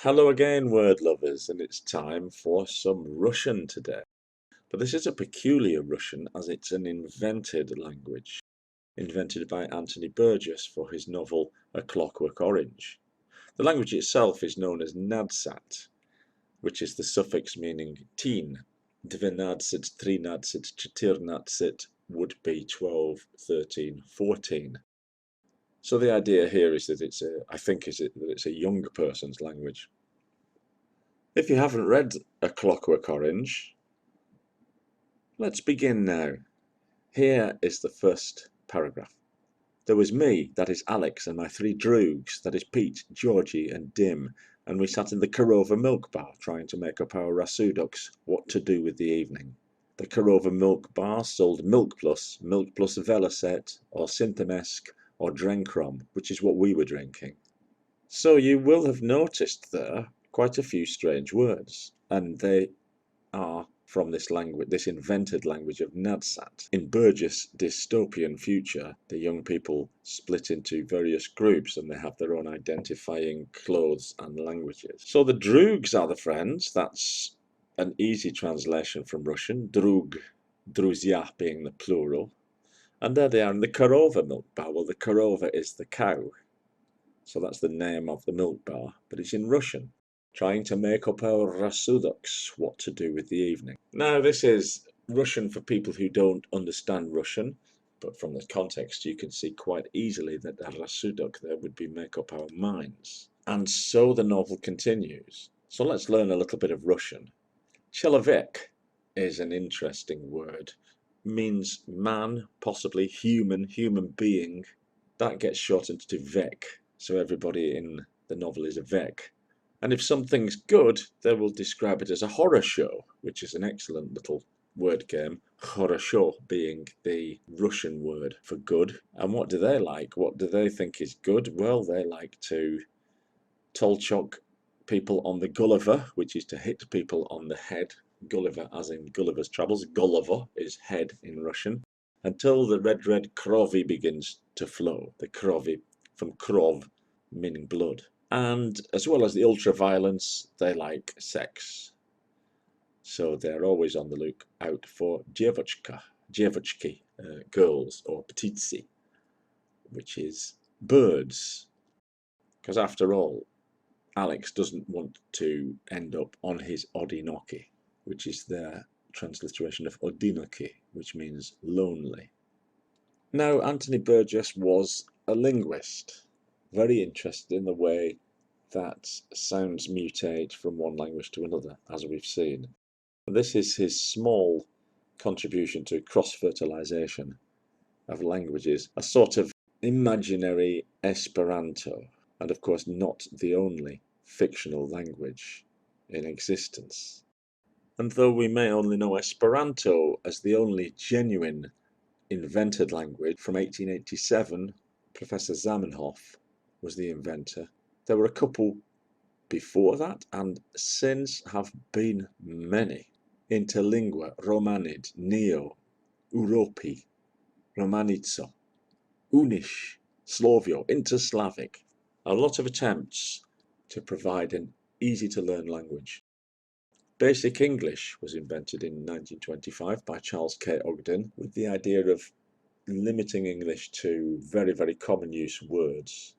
Hello again, word lovers, and it's time for some Russian today. But this is a peculiar Russian as it's an invented language, invented by Anthony Burgess for his novel A Clockwork Orange. The language itself is known as Nadsat, which is the suffix meaning teen. Dvenadset, trinadset, chetirnadset would be 12, 13, 14. So the idea here is that it's a younger person's language. If you haven't read A Clockwork Orange, let's begin now. Here is the first paragraph. There was me, that is Alex, and my three droogs, that is Pete, Georgie, and Dim, and we sat in the Korova milk bar trying to make up our rasuduks what to do with the evening. The Korova milk bar sold Milk Plus Velocet, or Synthemesk, or Drenkrom, which is what we were drinking. So you will have noticed there quite a few strange words, and they are from this language, this invented language of Nadsat. In Burgess' dystopian future, the young people split into various groups and they have their own identifying clothes and languages. So the droogs are the friends. That's an easy translation from Russian. Drug, druzya being the plural. And there they are in the Korova milk bar. Well, the Korova is the cow. So that's the name of the milk bar, but it's in Russian. Trying to make up our rasuduks what to do with the evening. Now, this is Russian for people who don't understand Russian, but from the context you can see quite easily that a rasuduk there would be make up our minds. And so the novel continues. So let's learn a little bit of Russian. Человек is an interesting word. Means man, possibly human being. That gets shortened to vek. So everybody in the novel is a vek. And if something's good, they will describe it as a horror show, which is an excellent little word game. Хорошо being the Russian word for good. And what do they like? What do they think is good? Well, they like to tolchok people on the Gulliver, which is to hit people on the head. Gulliver as in Gulliver's Travels. Gulliver is head in Russian. Until the red krovi begins to flow. The krovi from krov, meaning blood. And as well as the ultra-violence, they like sex. So they're always on the lookout for девочки, girls, or ptitsi, which is birds. Because after all, Alex doesn't want to end up on his odinoki, which is their transliteration of odinoki, which means lonely. Now, Anthony Burgess was a linguist, very interested in the way that sounds mutate from one language to another, as we've seen. This is his small contribution to cross-fertilization of languages, a sort of imaginary Esperanto, and of course not the only fictional language in existence. And though we may only know Esperanto as the only genuine invented language from 1887, Professor Zamenhof was the inventor. There were a couple before that, and since have been many. Interlingua, Romanid, Neo, Uropi, Romanitso, Unish, Slovio, Interslavic. A lot of attempts to provide an easy-to-learn language. Basic English was invented in 1925 by Charles K. Ogden with the idea of limiting English to very, very common use words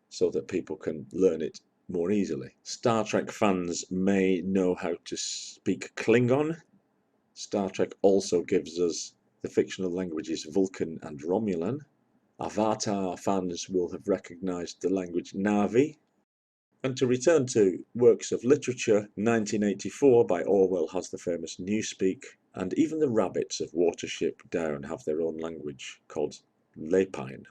so that people can learn it more easily. Star Trek fans may know how to speak Klingon. Star Trek also gives us the fictional languages Vulcan and Romulan. Avatar fans will have recognized the language Na'vi. And to return to works of literature, 1984 by Orwell has the famous Newspeak, and even the rabbits of Watership Down have their own language called Lapine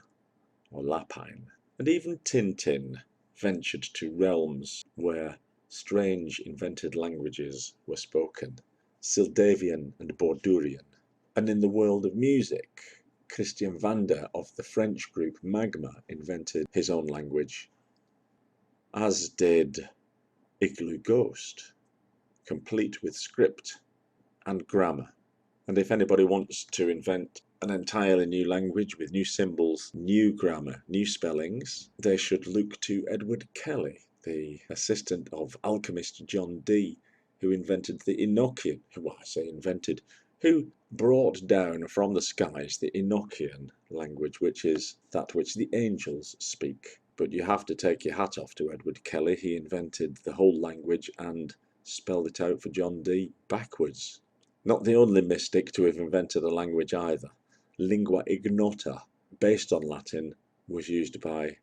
or Lapine. And even Tintin ventured to realms where strange invented languages were spoken, Sildavian and Bordurian. And in the world of music, Christian Vander of the French group Magma invented his own language, as did Igloo Ghost, complete with script and grammar. And if anybody wants to invent an entirely new language with new symbols, new grammar, new spellings, they should look to Edward Kelly, the assistant of alchemist John Dee, who invented the Enochian, who brought down from the skies the Enochian language, which is that which the angels speak. But you have to take your hat off to Edward Kelly. He invented the whole language and spelled it out for John Dee backwards. Not the only mystic to have invented a language either. Lingua ignota, based on Latin, was used by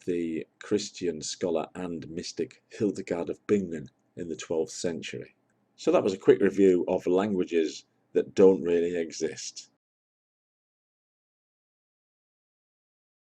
the Christian scholar and mystic Hildegard of Bingen in the 12th century. So that was a quick review of languages that don't really exist.